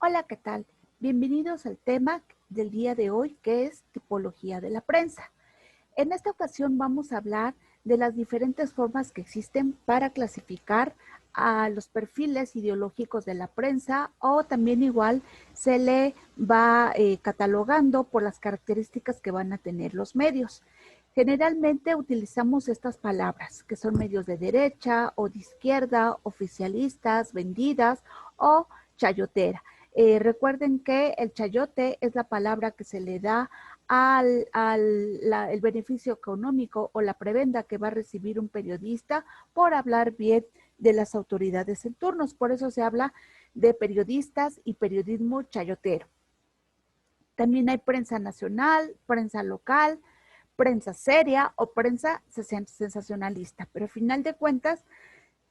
Hola, ¿qué tal? Bienvenidos al tema del día de hoy, que es tipología de la prensa. En esta ocasión vamos a hablar de las diferentes formas que existen para clasificar a los perfiles ideológicos de la prensa, o también igual se le va catalogando por las características que van a tener los medios. Generalmente utilizamos estas palabras, que son medios de derecha o de izquierda, oficialistas, vendidas o chayotera. Recuerden que el chayote es la palabra que se le da el beneficio económico o la prebenda que va a recibir un periodista por hablar bien de las autoridades en turnos. Por eso se habla de periodistas y periodismo chayotero. También hay prensa nacional, prensa local, prensa seria o prensa sensacionalista. Pero al final de cuentas,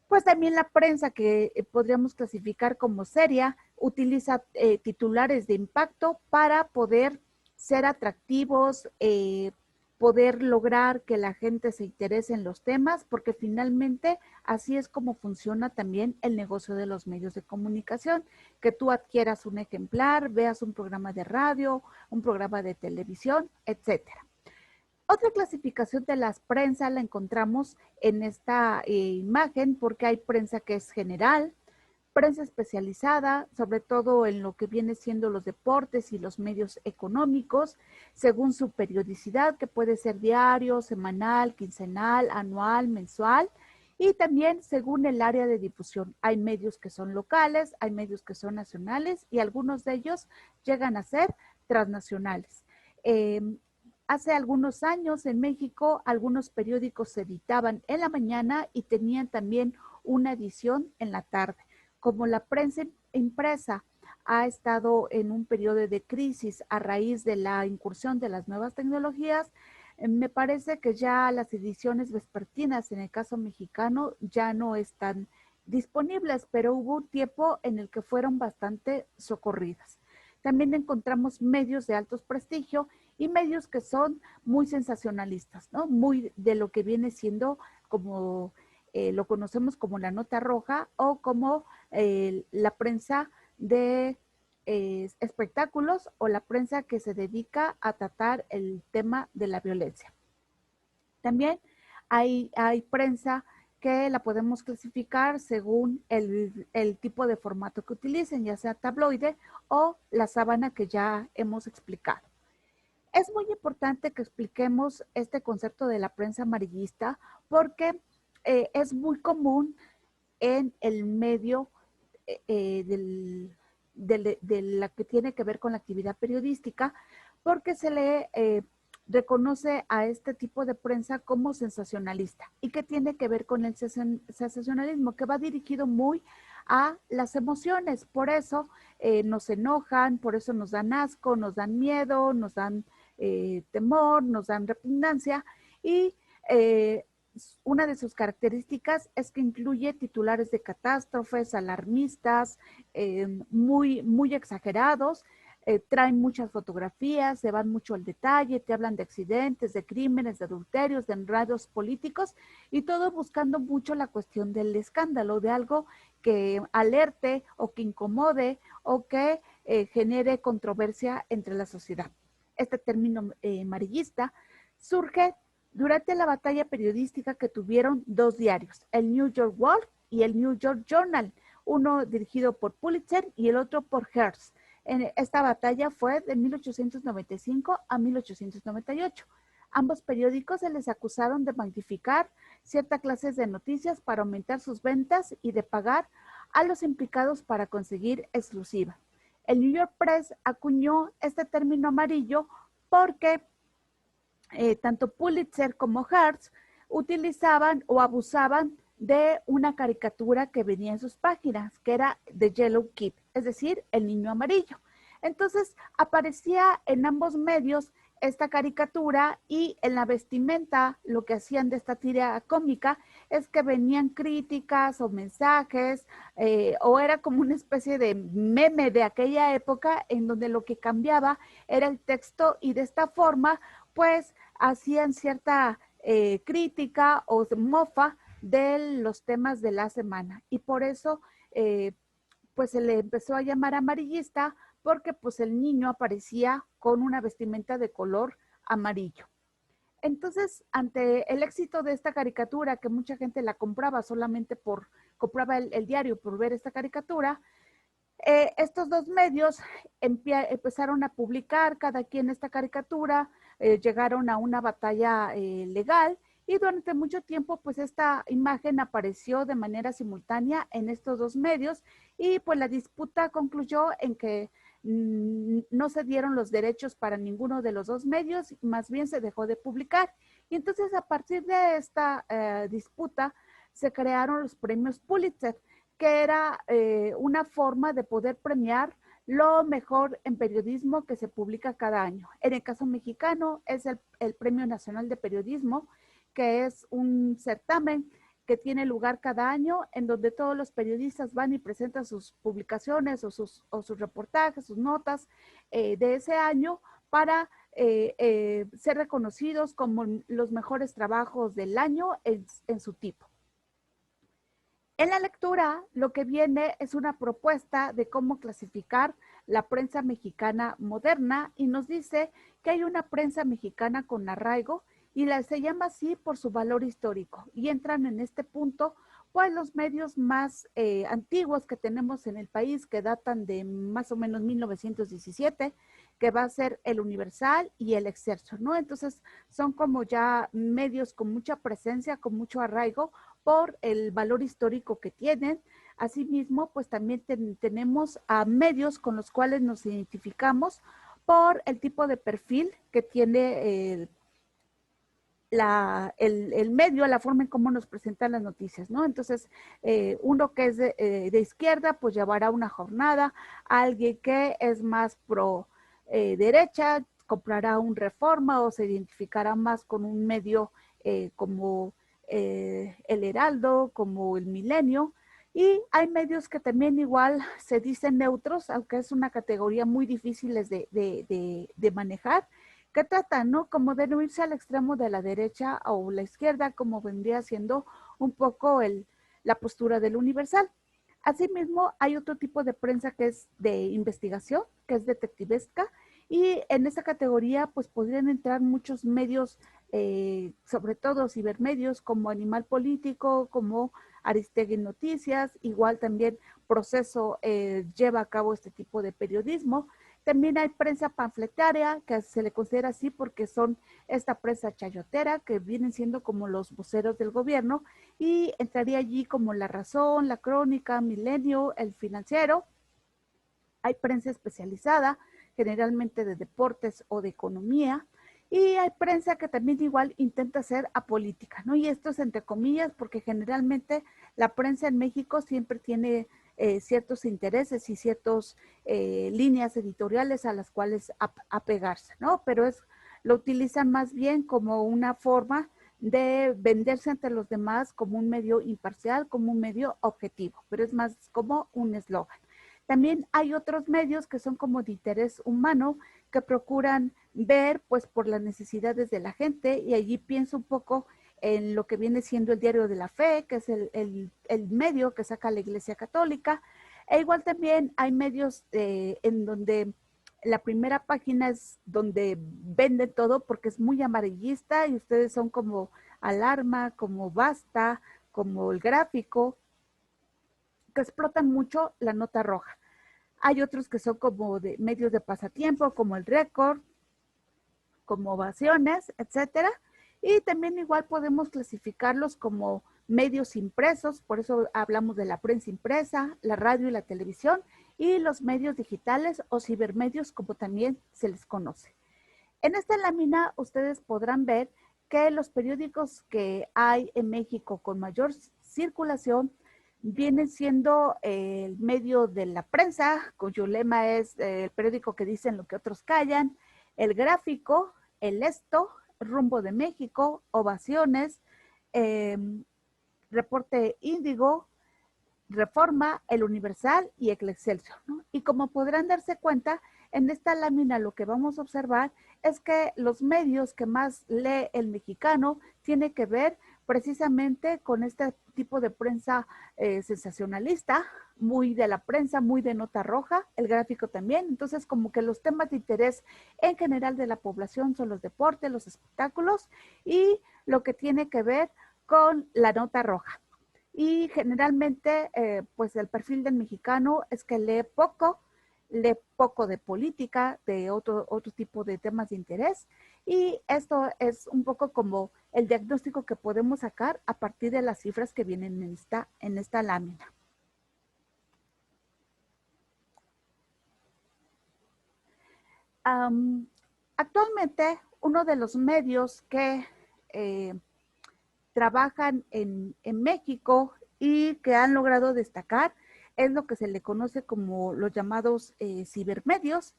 pues también la prensa que podríamos clasificar como seria utiliza titulares de impacto para poder ser atractivos, poder lograr que la gente se interese en los temas, porque finalmente así es como funciona también el negocio de los medios de comunicación, que tú adquieras un ejemplar, veas un programa de radio, un programa de televisión, etcétera. Otra clasificación de las prensas la encontramos en esta imagen, porque hay prensa que es general, prensa especializada, sobre todo en lo que viene siendo los deportes y los medios económicos, según su periodicidad, que puede ser diario, semanal, quincenal, anual, mensual, y también según el área de difusión. Hay medios que son locales, hay medios que son nacionales y algunos de ellos llegan a ser transnacionales. Hace algunos años en México algunos periódicos se editaban en la mañana y tenían también una edición en la tarde. Como la prensa impresa ha estado en un periodo de crisis a raíz de la incursión de las nuevas tecnologías, me parece que ya las ediciones vespertinas en el caso mexicano ya no están disponibles, pero hubo un tiempo en el que fueron bastante socorridas. También encontramos medios de alto prestigio y medios que son muy sensacionalistas, ¿no? Muy de lo que viene siendo como lo conocemos como la nota roja o como la prensa de espectáculos o la prensa que se dedica a tratar el tema de la violencia. También hay prensa que la podemos clasificar según el tipo de formato que utilicen, ya sea tabloide o la sábana que ya hemos explicado. Es muy importante que expliquemos este concepto de la prensa amarillista porque es muy común en el medio de la que tiene que ver con la actividad periodística, porque se le reconoce a este tipo de prensa como sensacionalista y que tiene que ver con el sensacionalismo, que va dirigido muy a las emociones. Por eso nos enojan, por eso nos dan asco, nos dan miedo, nos dan temor, nos dan repugnancia y una de sus características es que incluye titulares de catástrofes, alarmistas, muy exagerados, traen muchas fotografías, se van mucho al detalle, te hablan de accidentes, de crímenes, de adulterios, de enredos políticos y todo buscando mucho la cuestión del escándalo, de algo que alerte o que incomode o que genere controversia entre la sociedad. Este término amarillista surge durante la batalla periodística que tuvieron dos diarios, el New York World y el New York Journal, uno dirigido por Pulitzer y el otro por Hearst. Esta batalla fue de 1895 a 1898. Ambos periódicos se les acusaron de magnificar ciertas clases de noticias para aumentar sus ventas y de pagar a los implicados para conseguir exclusiva. El New York Press acuñó este término amarillo porque tanto Pulitzer como Hearst utilizaban o abusaban de una caricatura que venía en sus páginas, que era The Yellow Kid, es decir, el niño amarillo. Entonces aparecía en ambos medios esta caricatura y en la vestimenta lo que hacían de esta tira cómica es que venían críticas o mensajes o era como una especie de meme de aquella época en donde lo que cambiaba era el texto y de esta forma pues hacían cierta crítica o mofa de los temas de la semana y por eso pues se le empezó a llamar amarillista porque pues el niño aparecía con una vestimenta de color amarillo. Entonces, ante el éxito de esta caricatura, que mucha gente la compraba solamente compraba el diario por ver esta caricatura, estos dos medios empezaron a publicar cada quien esta caricatura, llegaron a una batalla legal y durante mucho tiempo pues esta imagen apareció de manera simultánea en estos dos medios y pues la disputa concluyó en que no se dieron los derechos para ninguno de los dos medios, más bien se dejó de publicar. Y entonces a partir de esta disputa se crearon los premios Pulitzer, que era una forma de poder premiar lo mejor en periodismo que se publica cada año. En el caso mexicano es el Premio Nacional de Periodismo, que es un certamen que tiene lugar cada año en donde todos los periodistas van y presentan sus publicaciones o sus reportajes, sus notas de ese año para ser reconocidos como los mejores trabajos del año en su tipo. En la lectura, lo que viene es una propuesta de cómo clasificar la prensa mexicana moderna y nos dice que hay una prensa mexicana con arraigo y se llama así por su valor histórico. Y entran en este punto pues los medios más antiguos que tenemos en el país, que datan de más o menos 1917, que va a ser el Universal y el Excelsior, ¿no? Entonces son como ya medios con mucha presencia, con mucho arraigo, por el valor histórico que tienen. Asimismo, pues también tenemos a medios con los cuales nos identificamos por el tipo de perfil que tiene el medio, la forma en cómo nos presentan las noticias, ¿no? Entonces, uno que es de izquierda, pues llevará una jornada, alguien que es más pro derecha, comprará un Reforma o se identificará más con un medio como el Heraldo, como el Milenio, y hay medios que también igual se dicen neutros, aunque es una categoría muy difícil de manejar, que tratan, ¿no? Como de no irse al extremo de la derecha o la izquierda, como vendría siendo un poco la postura del Universal. Asimismo, hay otro tipo de prensa que es de investigación, que es detectivesca, y en esa categoría pues podrían entrar muchos medios, sobre todo cibermedios como Animal Político, como Aristegui Noticias, igual también Proceso lleva a cabo este tipo de periodismo. También hay prensa panfletaria, que se le considera así porque son esta prensa chayotera, que vienen siendo como los voceros del gobierno, y entraría allí como La Razón, La Crónica, Milenio, El Financiero. Hay prensa especializada, generalmente de deportes o de economía, y hay prensa que también igual intenta ser apolítica, ¿no? Y esto es entre comillas porque generalmente la prensa en México siempre tiene ciertos intereses y ciertas líneas editoriales a las cuales apegarse, ¿no? Pero lo utilizan más bien como una forma de venderse ante los demás como un medio imparcial, como un medio objetivo, pero es más como un eslogan. También hay otros medios que son como de interés humano, que procuran ver pues por las necesidades de la gente, y allí pienso un poco en lo que viene siendo el Diario de la Fe, que es el medio que saca la Iglesia Católica. E igual también hay medios en donde la primera página es donde venden todo porque es muy amarillista y ustedes son como Alarma, como Basta, como El Gráfico, que explotan mucho la nota roja. Hay otros que son como de medios de pasatiempo, como El Récord, como Ovaciones, etcétera. Y también igual podemos clasificarlos como medios impresos, por eso hablamos de la prensa impresa, la radio y la televisión, y los medios digitales o cibermedios, como también se les conoce. En esta lámina ustedes podrán ver que los periódicos que hay en México con mayor circulación vienen siendo el medio de la prensa, cuyo lema es el periódico que dicen lo que otros callan, El Gráfico, El Esto, Rumbo de México, Ovaciones, Reporte Índigo, Reforma, El Universal y El Excelsior, ¿no? Y como podrán darse cuenta, en esta lámina lo que vamos a observar es que los medios que más lee el mexicano tiene que ver precisamente con este tipo de prensa sensacionalista, muy de la prensa, muy de nota roja, el gráfico también. Entonces, como que los temas de interés en general de la población son los deportes, los espectáculos y lo que tiene que ver con la nota roja. Y generalmente, pues el perfil del mexicano es que lee poco de política, de otro tipo de temas de interés. Y esto es un poco como el diagnóstico que podemos sacar a partir de las cifras que vienen en esta lámina. Actualmente, uno de los medios que trabajan en México y que han logrado destacar es lo que se le conoce como los llamados cibermedios.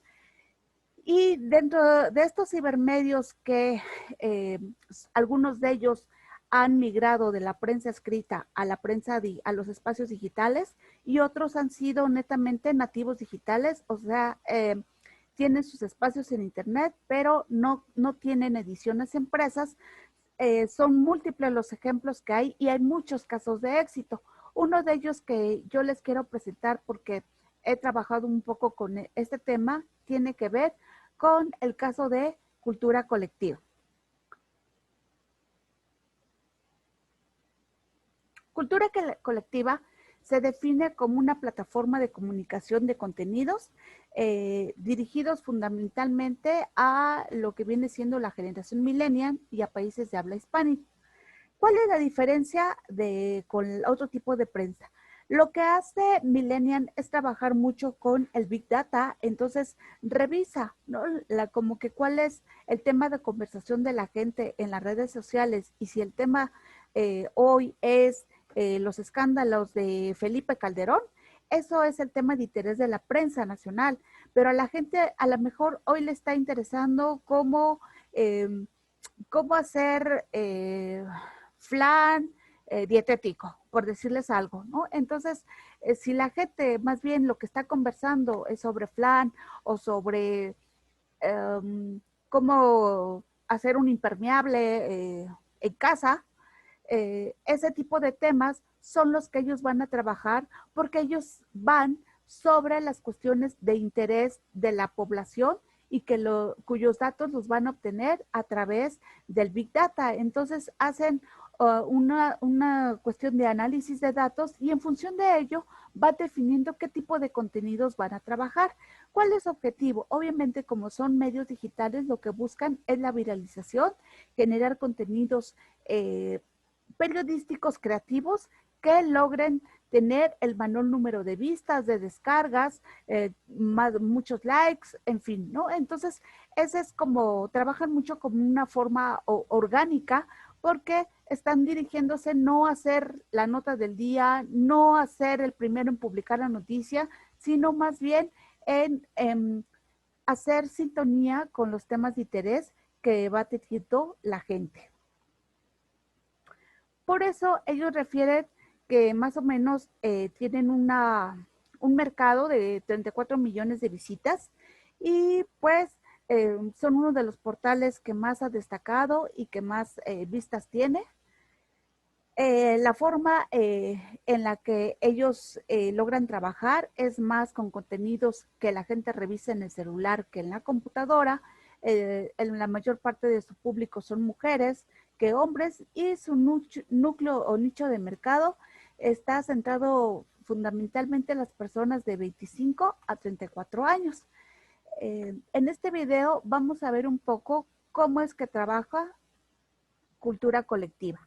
Y dentro de estos cibermedios que algunos de ellos han migrado de la prensa escrita a la prensa, a los espacios digitales, y otros han sido netamente nativos digitales, o sea, tienen sus espacios en internet, pero no tienen ediciones impresas. Son múltiples los ejemplos que hay y hay muchos casos de éxito. Uno de ellos que yo les quiero presentar porque he trabajado un poco con este tema, tiene que ver con el caso de Cultura Colectiva. Cultura Colectiva se define como una plataforma de comunicación de contenidos dirigidos fundamentalmente a lo que viene siendo la generación millennial y a países de habla hispánica. ¿Cuál es la diferencia con otro tipo de prensa? Lo que hace Millennial es trabajar mucho con el Big Data, entonces revisa, ¿no? Como que cuál es el tema de conversación de la gente en las redes sociales y si el tema hoy es los escándalos de Felipe Calderón, eso es el tema de interés de la prensa nacional, pero a la gente a lo mejor hoy le está interesando cómo hacer flan dietético, por decirles algo, ¿no? Entonces, si la gente más bien lo que está conversando es sobre flan o sobre cómo hacer un impermeable en casa, ese tipo de temas son los que ellos van a trabajar porque ellos van sobre las cuestiones de interés de la población y cuyos datos los van a obtener a través del Big Data. Entonces hacen una cuestión de análisis de datos y en función de ello va definiendo qué tipo de contenidos van a trabajar. ¿Cuál es su objetivo? Obviamente, como son medios digitales, lo que buscan es la viralización, generar contenidos periodísticos creativos que logren tener el menor número de vistas, de descargas, muchos likes, en fin, ¿no? Entonces, ese es como, trabajan mucho como una forma orgánica porque están dirigiéndose no a hacer la nota del día, no a ser el primero en publicar la noticia, sino más bien en hacer sintonía con los temas de interés que va teniendo la gente. Por eso ellos refieren que más o menos tienen un mercado de 34 millones de visitas y pues son uno de los portales que más ha destacado y que más vistas tiene. La forma en la que ellos logran trabajar es más con contenidos que la gente revisa en el celular que en la computadora. En la mayor parte de su público son mujeres que hombres y su núcleo o nicho de mercado está centrado fundamentalmente en las personas de 25 a 34 años. En este video vamos a ver un poco cómo es que trabaja Cultura Colectiva.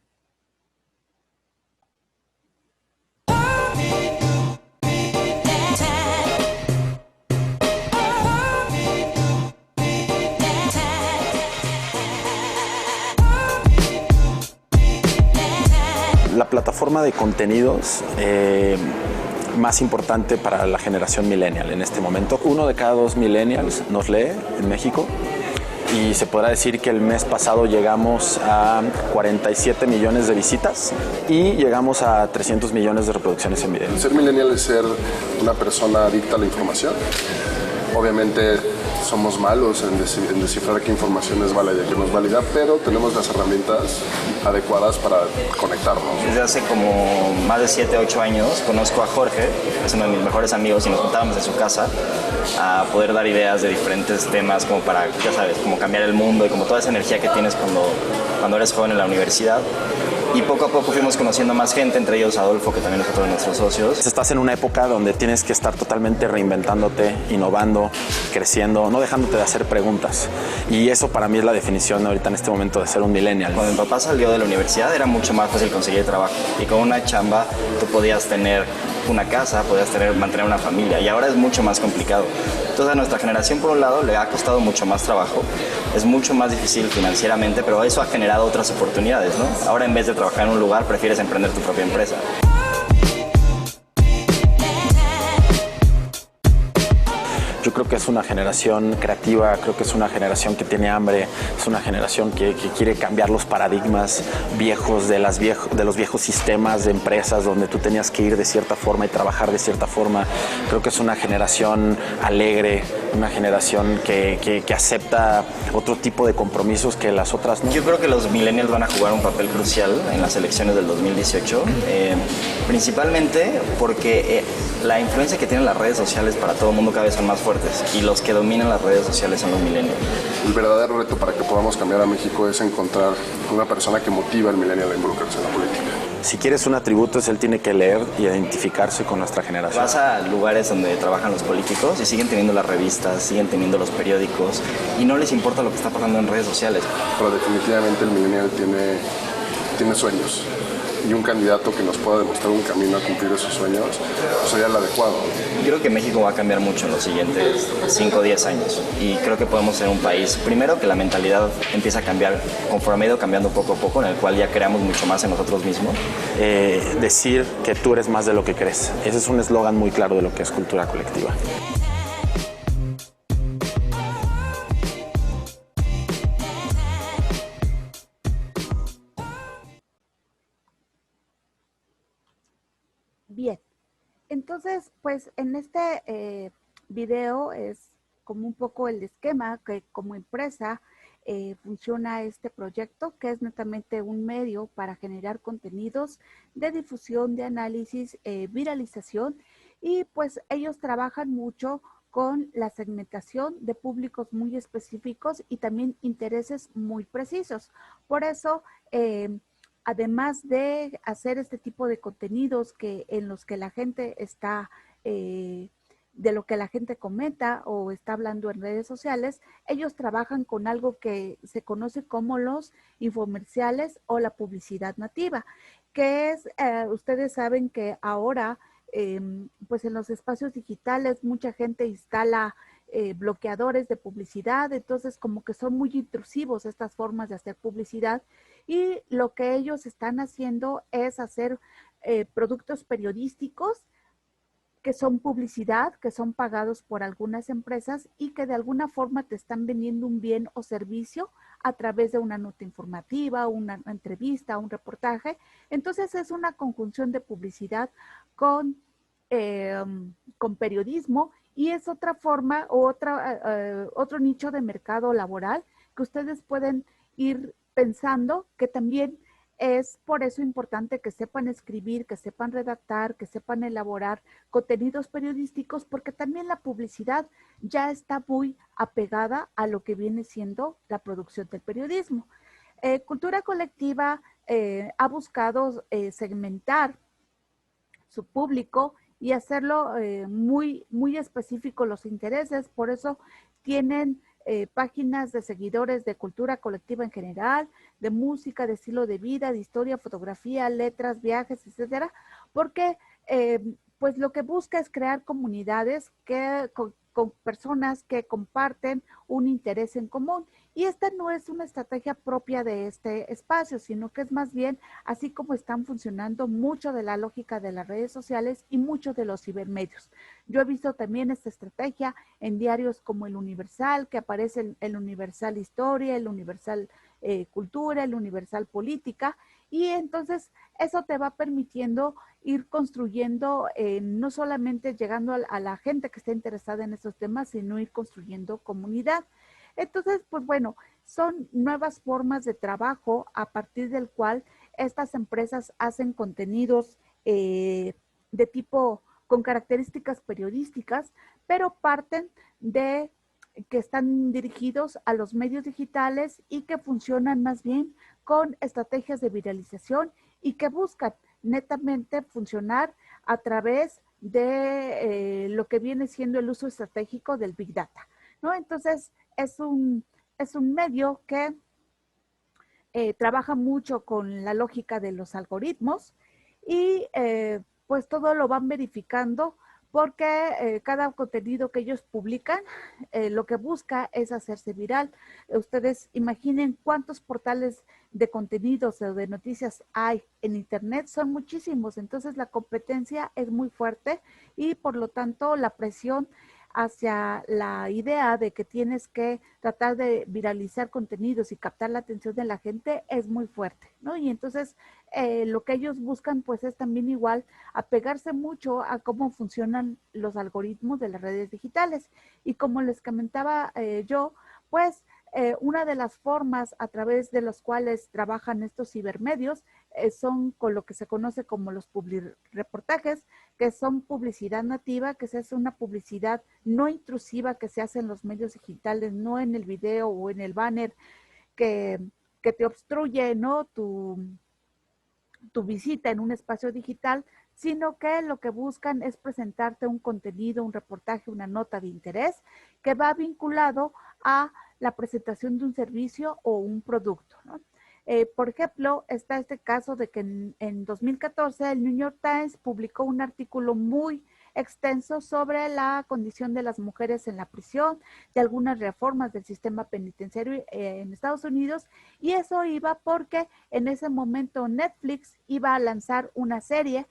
La plataforma de contenidos más importante para la generación millennial en este momento. 1 de cada 2 millennials nos lee en México y se podrá decir que el mes pasado llegamos a 47 millones de visitas y llegamos a 300 millones de reproducciones en video. Ser millennial es ser una persona adicta a la información. Obviamente somos malos en descifrar qué información es válida y qué no es válida, pero tenemos las herramientas adecuadas para conectarnos. Desde hace como más de 7, 8 años conozco a Jorge, que es uno de mis mejores amigos, y nos juntábamos en su casa a poder dar ideas de diferentes temas como para, ya sabes, como cambiar el mundo y como toda esa energía que tienes cuando eres joven en la universidad. Y poco a poco fuimos conociendo más gente, entre ellos Adolfo, que también es otro de nuestros socios. Estás en una época donde tienes que estar totalmente reinventándote, innovando, creciendo, no dejándote de hacer preguntas. Y eso para mí es la definición ahorita en este momento de ser un millennial. Cuando mi papá salió de la universidad era mucho más fácil conseguir trabajo. Y con una chamba tú podías tener una casa, podías mantener una familia. Y ahora es mucho más complicado. Entonces a nuestra generación, por un lado, le ha costado mucho más trabajo. Es mucho más difícil financieramente, pero eso ha generado otras oportunidades, ¿no? Ahora en vez de trabajar en un lugar, prefieres emprender tu propia empresa. Yo creo que es una generación creativa, creo que es una generación que tiene hambre, es una generación que quiere cambiar los paradigmas viejos de los viejos sistemas de empresas donde tú tenías que ir de cierta forma y trabajar de cierta forma. Creo que es una generación alegre, una generación que acepta otro tipo de compromisos que las otras no. Yo creo que los millennials van a jugar un papel crucial en las elecciones del 2018, principalmente porque la influencia que tienen las redes sociales para todo el mundo cada vez son más fuertes y los que dominan las redes sociales son los millennials. El verdadero reto para que podamos cambiar a México es encontrar una persona que motive al millennial a involucrarse en la política. Si quieres un atributo, él tiene que leer y identificarse con nuestra generación. Vas a lugares donde trabajan los políticos y siguen teniendo las revistas, siguen teniendo los periódicos y no les importa lo que está pasando en redes sociales. Pero definitivamente el millennial tiene sueños. Y un candidato que nos pueda demostrar un camino a cumplir esos sueños sería el adecuado. Yo creo que México va a cambiar mucho en los siguientes 5 o 10 años y creo que podemos ser un país, primero, que la mentalidad empieza a cambiar conforme ha ido cambiando poco a poco, en el cual ya creamos mucho más en nosotros mismos. Decir que tú eres más de lo que crees. Ese es un eslogan muy claro de lo que es cultura colectiva. Bien, entonces, pues en este video es como un poco el esquema que como empresa funciona este proyecto, que es netamente un medio para generar contenidos de difusión, de análisis, viralización, y pues ellos trabajan mucho con la segmentación de públicos muy específicos y también intereses muy precisos. Por eso, además de hacer este tipo de contenidos en los que la gente está, de lo que la gente comenta o está hablando en redes sociales, ellos trabajan con algo que se conoce como los infomerciales o la publicidad nativa, que es, ustedes saben que ahora, pues en los espacios digitales mucha gente instala bloqueadores de publicidad, entonces como que son muy intrusivos estas formas de hacer publicidad, y lo que ellos están haciendo es hacer productos periodísticos que son publicidad, que son pagados por algunas empresas y que de alguna forma te están vendiendo un bien o servicio a través de una nota informativa, una entrevista, un reportaje. Entonces es una conjunción de publicidad con periodismo, y es otra forma o otro nicho de mercado laboral que ustedes pueden ir pensando, que también es por eso importante que sepan escribir, que sepan redactar, que sepan elaborar contenidos periodísticos, porque también la publicidad ya está muy apegada a lo que viene siendo la producción del periodismo. Cultura Colectiva ha buscado segmentar su público y hacerlo muy específico los intereses. Por eso tienen páginas de seguidores de cultura colectiva en general, de música, de estilo de vida, de historia, fotografía, letras, viajes, etcétera, porque pues lo que busca es crear comunidades con personas que comparten un interés en común. Y esta no es una estrategia propia de este espacio, sino que es más bien así como están funcionando mucho de la lógica de las redes sociales y mucho de los cibermedios. Yo he visto también esta estrategia en diarios como El Universal, que aparece el Universal Historia, el Universal Cultura, el Universal Política, Y entonces eso te va permitiendo ir construyendo, no solamente llegando a la gente que esté interesada en estos temas, sino ir construyendo comunidad. Entonces, pues bueno, son nuevas formas de trabajo a partir del cual estas empresas hacen contenidos de tipo con características periodísticas, pero parten de que están dirigidos a los medios digitales y que funcionan más bien con estrategias de viralización y que buscan netamente funcionar a través de lo que viene siendo el uso estratégico del Big Data, ¿no? Entonces, es un medio que trabaja mucho con la lógica de los algoritmos y pues todo lo van verificando porque cada contenido que ellos publican lo que busca es hacerse viral. Ustedes imaginen cuántos portales de contenidos o de noticias hay en internet, son muchísimos, entonces la competencia es muy fuerte y por lo tanto la presión hacia la idea de que tienes que tratar de viralizar contenidos y captar la atención de la gente es muy fuerte, ¿no? Y entonces lo que ellos buscan pues es también igual apegarse mucho a cómo funcionan los algoritmos de las redes digitales. Y como les comentaba yo, pues una de las formas a través de las cuales trabajan estos cibermedios son con lo que se conoce como los publireportajes, que son publicidad nativa, que se hace una publicidad no intrusiva que se hace en los medios digitales, no en el video o en el banner que, que te obstruye, ¿no? Tu visita en un espacio digital, sino que lo que buscan es presentarte un contenido, un reportaje, una nota de interés que va vinculado a la presentación de un servicio o un producto, ¿no? Por ejemplo, está este caso de que en 2014 el New York Times publicó un artículo muy extenso sobre la condición de las mujeres en la prisión, de algunas reformas del sistema penitenciario en Estados Unidos, y eso iba porque en ese momento Netflix iba a lanzar una serie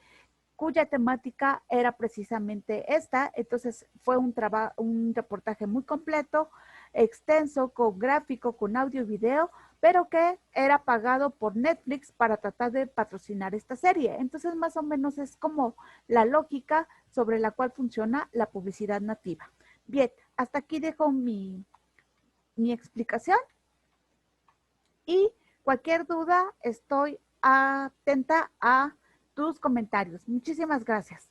cuya temática era precisamente esta. Entonces fue un reportaje muy completo, extenso, con gráfico, con audio y video, pero que era pagado por Netflix para tratar de patrocinar esta serie. Entonces más o menos es como la lógica sobre la cual funciona la publicidad nativa. Bien, hasta aquí dejo mi explicación y cualquier duda estoy atenta a tus comentarios. Muchísimas gracias.